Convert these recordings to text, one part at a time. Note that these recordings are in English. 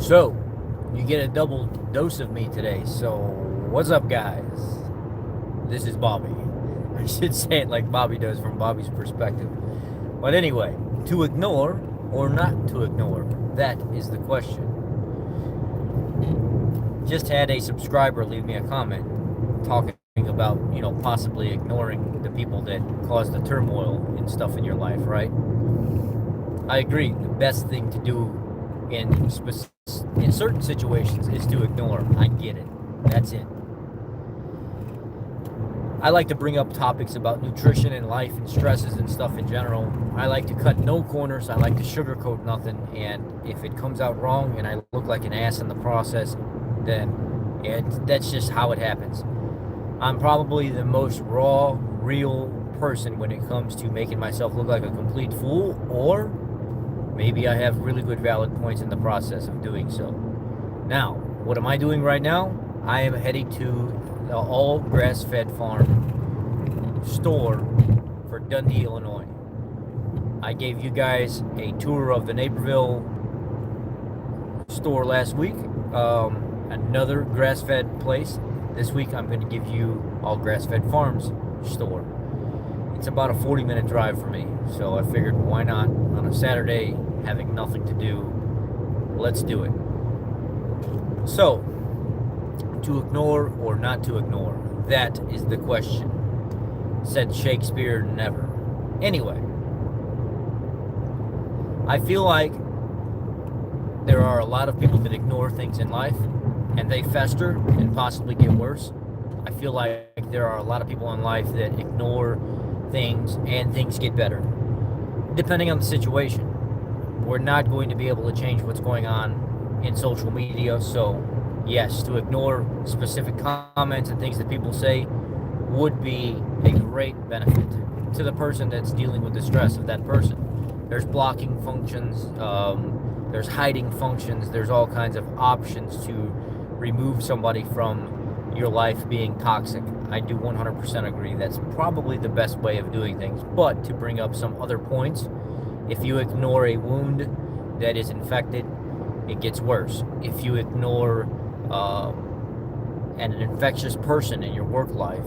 So, you get a double dose of me today. So, what's up, guys? This is Bobby. I should say it like Bobby does from Bobby's perspective. But anyway, to ignore or not to ignore, that is the question. Just had a subscriber leave me a comment talking about, possibly ignoring the people that cause the turmoil and stuff in your life, right? I agree. The best thing to do in certain situations is to ignore. I get it. That's it. I like to bring up topics about nutrition and life and stresses and stuff in general. I like to cut no corners. I like to sugarcoat nothing. And if it comes out wrong and I look like an ass in the process, then that's just how it happens. I'm probably the most raw, real person when it comes to making myself look like a complete fool, or maybe I have really good valid points in the process of doing so. Now, what am I doing right now? I am heading to the all grass-fed farm store for Dundee, Illinois. I gave you guys a tour of the Naperville store last week. Another grass-fed place. This week I'm going to give you all grass-fed farms store. It's about a 40-minute drive for me, so I figured why not on a Saturday, having nothing to do, let's do it. So, to ignore or not to ignore, that is the question. Said Shakespeare never. Anyway, I feel like there are a lot of people that ignore things in life and they fester and possibly get worse. I feel like there are a lot of people in life that ignore things and things get better, depending on the situation. We're not going to be able to change what's going on in social media, so yes, to ignore specific comments and things that people say would be a great benefit to the person that's dealing with the stress of that person. There's blocking functions, there's hiding functions, there's all kinds of options to remove somebody from your life being toxic. I do 100% agree. That's probably the best way of doing things. But to bring up some other points, if you ignore a wound that is infected, it gets worse. If you ignore an infectious person in your work life,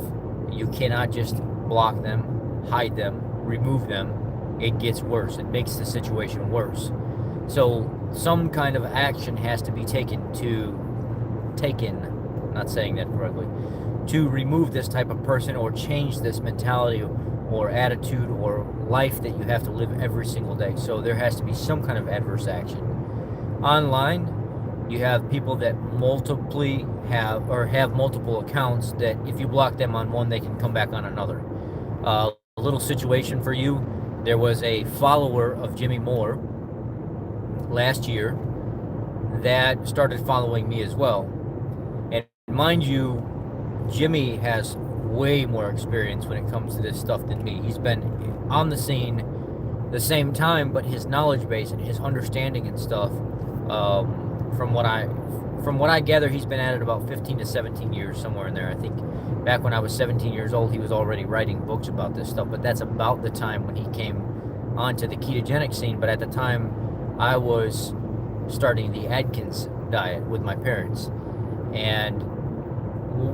you cannot just block them, hide them, remove them. It gets worse. It makes the situation worse. So some kind of action has to be taken, not saying that correctly, to remove this type of person or change this mentality or attitude or life that you have to live every single day. So there has to be some kind of adverse action. Online, you have people that have multiple accounts that if you block them on one, they can come back on another. A little situation for you. There was a follower of Jimmy Moore last year that started following me as well. And mind you, Jimmy has way more experience when it comes to this stuff than me. He's been on the scene the same time, but his knowledge base and his understanding and stuff, from what I gather, he's been at it about 15 to 17 years, somewhere in there. I think back when I was 17 years old, he was already writing books about this stuff, but that's about the time when he came onto the ketogenic scene. But at the time, I was starting the Atkins diet with my parents. And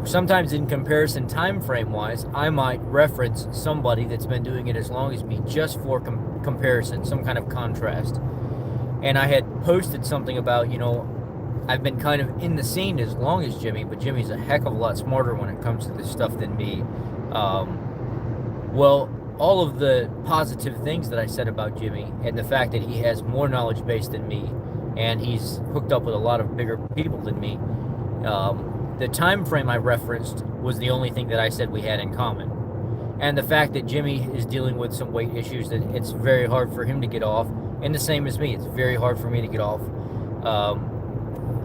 sometimes in comparison time frame wise, I might reference somebody that's been doing it as long as me just for comparison, some kind of contrast. And I had posted something about, I've been kind of in the scene as long as Jimmy, but Jimmy's a heck of a lot smarter when it comes to this stuff than me. Well, all of the positive things that I said about Jimmy and the fact that he has more knowledge base than me and he's hooked up with a lot of bigger people than me, the time frame I referenced was the only thing that I said we had in common. And the fact that Jimmy is dealing with some weight issues that it's very hard for him to get off, and the same as me, it's very hard for me to get off.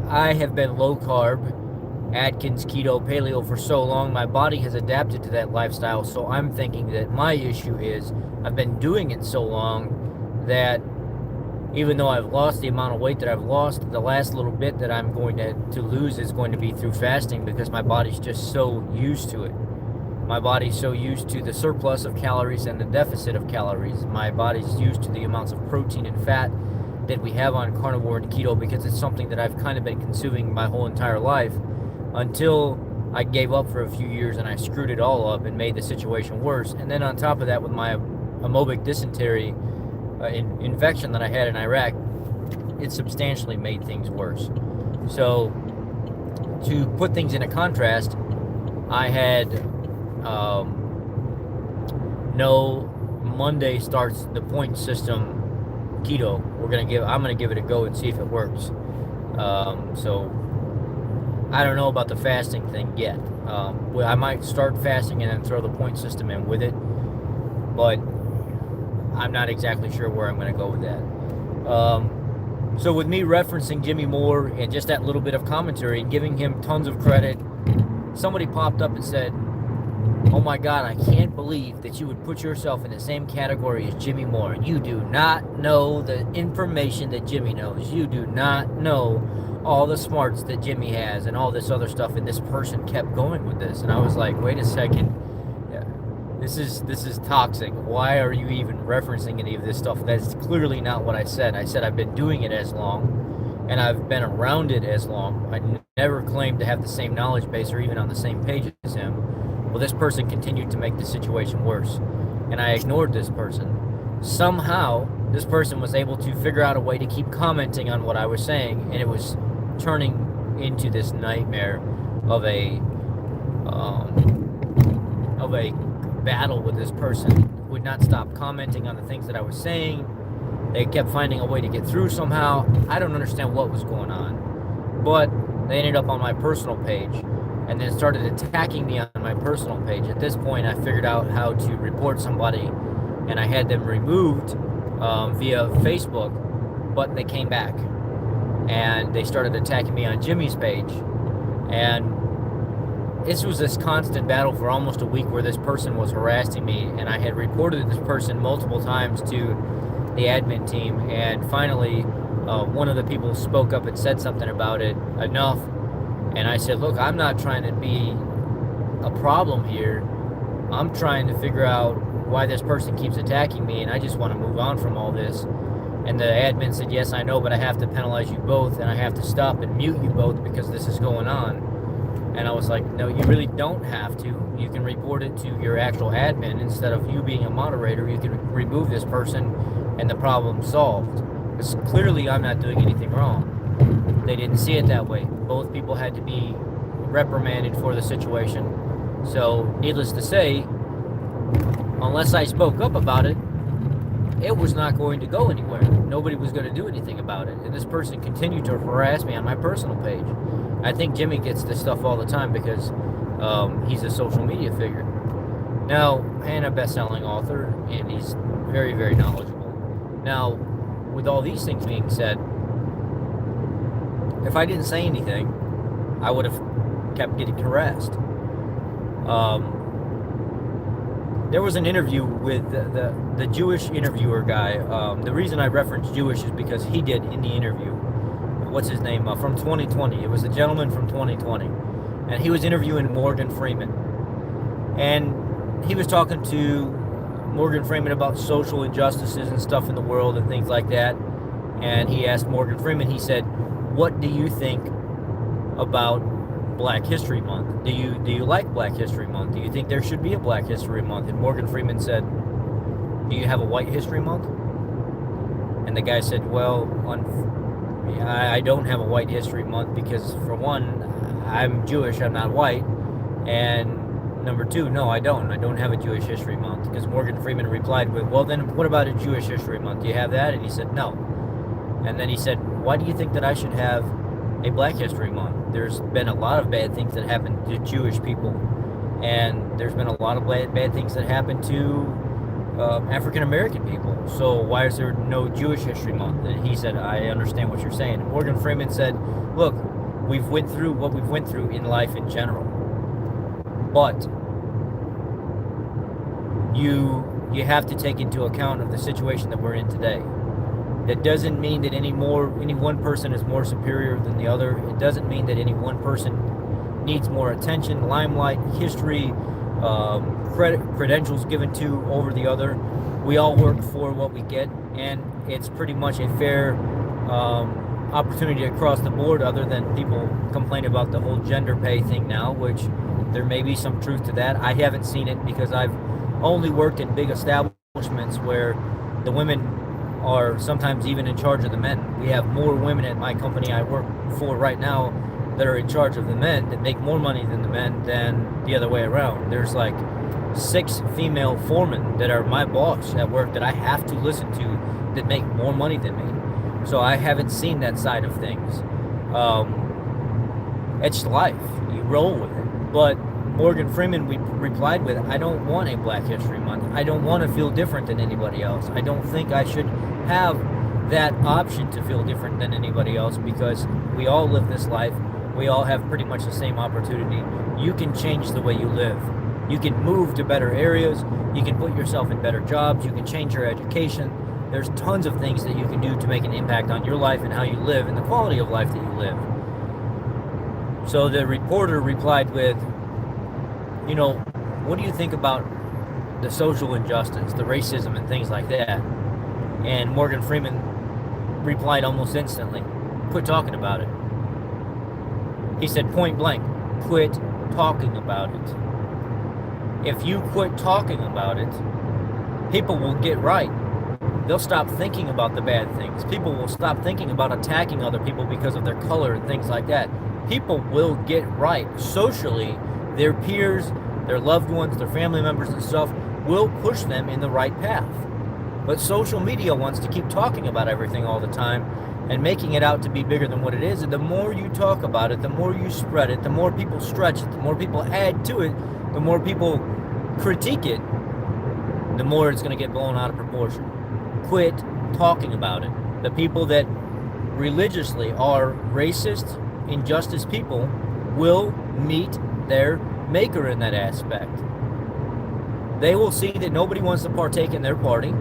I have been low carb, Atkins, keto, paleo for so long, my body has adapted to that lifestyle, so I'm thinking that my issue is I've been doing it so long that even though I've lost the amount of weight that I've lost, the last little bit that I'm going to lose is going to be through fasting because my body's just so used to it. My body's so used to the surplus of calories and the deficit of calories. My body's used to the amounts of protein and fat that we have on carnivore and keto, because it's something that I've kind of been consuming my whole entire life until I gave up for a few years and I screwed it all up and made the situation worse. And then on top of that, with my amoebic dysentery infection that I had in Iraq, it substantially made things worse. So to put things into contrast, I had no Monday starts the point system keto. I'm gonna give it a go and see if it works. So I don't know about the fasting thing yet. Well, I might start fasting and then throw the point system in with it, but I'm not exactly sure where I'm going to go with that. So with me referencing Jimmy Moore and just that little bit of commentary and giving him tons of credit, somebody popped up and said, "Oh my God, I can't believe that you would put yourself in the same category as Jimmy Moore. You do not know the information that Jimmy knows. You do not know all the smarts that Jimmy has and all this other stuff." And this person kept going with this. And I was like, wait a second. This is toxic. Why are you even referencing any of this stuff? That's clearly not what I said. I said I've been doing it as long, and I've been around it as long. I never claimed to have the same knowledge base or even on the same page as him. Well, this person continued to make the situation worse, and I ignored this person. Somehow, this person was able to figure out a way to keep commenting on what I was saying, and it was turning into this nightmare of a battle with this person. Would not stop commenting on the things that I was saying. They kept finding a way to get through somehow. I don't understand what was going on, but they ended up on my personal page and then started attacking me on my personal page. At this point, I figured out how to report somebody, and I had them removed via Facebook, but they came back and they started attacking me on Jimmy's page. And this was this constant battle for almost a week where this person was harassing me, and I had reported this person multiple times to the admin team, and finally one of the people spoke up and said something about it enough, and I said, look, I'm not trying to be a problem here. I'm trying to figure out why this person keeps attacking me, and I just want to move on from all this. And the admin said, yes, I know, but I have to penalize you both, and I have to stop and mute you both because this is going on. And I was like, no, you really don't have to. You can report it to your actual admin. Instead of you being a moderator, you can remove this person and the problem's solved. Because clearly I'm not doing anything wrong. They didn't see it that way. Both people had to be reprimanded for the situation. So, needless to say, unless I spoke up about it, it was not going to go anywhere. Nobody was going to do anything about it. And this person continued to harass me on my personal page. I think Jimmy gets this stuff all the time because he's a social media figure. Now, and a best-selling author, and he's very, very knowledgeable. Now, with all these things being said, if I didn't say anything, I would have kept getting harassed. There was an interview with the Jewish interviewer guy. The reason I referenced Jewish is because he did in the interview. What's his name? From 2020. It was a gentleman from 2020. And he was interviewing Morgan Freeman. And he was talking to Morgan Freeman about social injustices and stuff in the world and things like that. And he asked Morgan Freeman, he said, what do you think about Black History Month? Do you like Black History Month? Do you think there should be a Black History Month? And Morgan Freeman said, do you have a White History Month? And the guy said, well, I don't have a White History Month because, for one, I'm Jewish, I'm not white. And number two, no, I don't have a Jewish History Month. Because Morgan Freeman replied with, well, then what about a Jewish History Month? Do you have that? And he said, no. And then he said, why do you think that I should have a Black History Month? There's been a lot of bad things that happened to Jewish people, and there's been a lot of bad things that happened to African American people. So why is there no Jewish History Month? And he said, I understand what you're saying. And Morgan Freeman said, look, we've went through what we've went through in life in general, but you have to take into account of the situation that we're in today. That doesn't mean that any one person is more superior than the other. It doesn't mean that any one person needs more attention, limelight, history, credentials given to over the other. We all work for what we get, and it's pretty much a fair opportunity across the board, other than people complain about the whole gender pay thing now, which there may be some truth to that. I haven't seen it because I've only worked in big establishments where the women are sometimes even in charge of the men. We have more women at my company I work for right now that are in charge of the men, that make more money than the men, than the other way around. There's like 6 female foremen that are my boss at work that I have to listen to that make more money than me. So I haven't seen that side of things. It's life. You roll with it. But Morgan Freeman replied with, I don't want a Black History Month. I don't want to feel different than anybody else. I don't think I should have that option to feel different than anybody else, because we all live this life. We all have pretty much the same opportunity. You can change the way you live. You can move to better areas. You can put yourself in better jobs. You can change your education. There's tons of things that you can do to make an impact on your life and how you live and the quality of life that you live. So the reporter replied with, what do you think about the social injustice, the racism and things like that? And Morgan Freeman replied almost instantly, quit talking about it. He said point blank, quit talking about it. If you quit talking about it, people will get right. They'll stop thinking about the bad things. People will stop thinking about attacking other people because of their color and things like that. People will get right. Socially, their peers, their loved ones, their family members and stuff will push them in the right path. But social media wants to keep talking about everything all the time and making it out to be bigger than what it is. And the more you talk about it, the more you spread it, the more people stretch it, the more people add to it, the more people critique it, the more it's going to get blown out of proportion. Quit talking about it. The people that religiously are racist, injustice people will meet their maker in that aspect. They will see that nobody wants to partake in their party.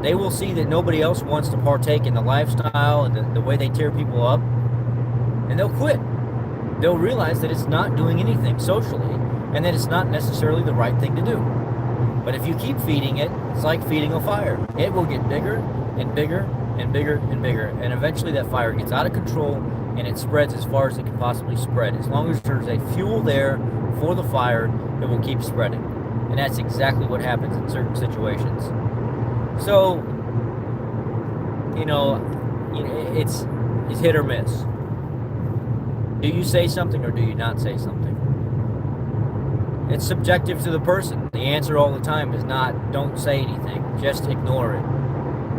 They will see that nobody else wants to partake in the lifestyle and the way they tear people up. And they'll quit. They'll realize that it's not doing anything socially and that it's not necessarily the right thing to do. But if you keep feeding it, it's like feeding a fire. It will get bigger and bigger and bigger and bigger. And eventually that fire gets out of control and it spreads as far as it can possibly spread. As long as there's a fuel there for the fire, it will keep spreading. And that's exactly what happens in certain situations. So, it's hit or miss. Do you say something or do you not say something? It's subjective to the person. The answer all the time is not, don't say anything. Just ignore it.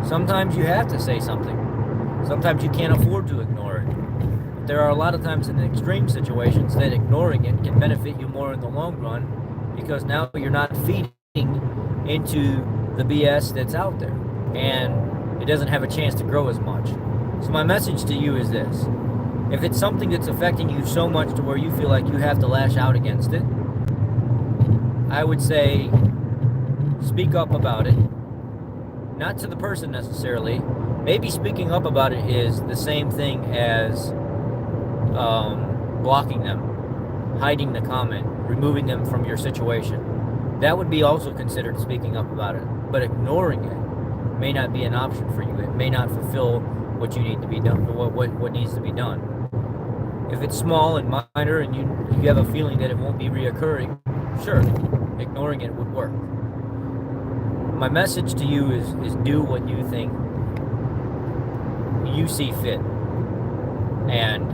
Sometimes you have to say something. Sometimes you can't afford to ignore it. But there are a lot of times in extreme situations that ignoring it can benefit you more in the long run, because now you're not feeding into the BS that's out there, and it doesn't have a chance to grow as much. So my message to you is this. If it's something that's affecting you so much to where you feel like you have to lash out against it, I would say speak up about it. Not to the person necessarily. Maybe speaking up about it is the same thing as blocking them, hiding the comment, removing them from your situation. That would be also considered speaking up about it. But ignoring it may not be an option for you. It may not fulfill what you need to be done, what needs to be done. If it's small and minor and you have a feeling that it won't be reoccurring, sure, ignoring it would work. My message to you is do what you think you see fit. And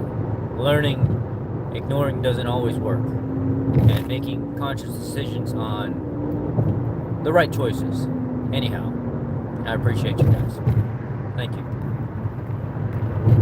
ignoring doesn't always work. And making conscious decisions on the right choices. Anyhow, I appreciate you guys. Thank you.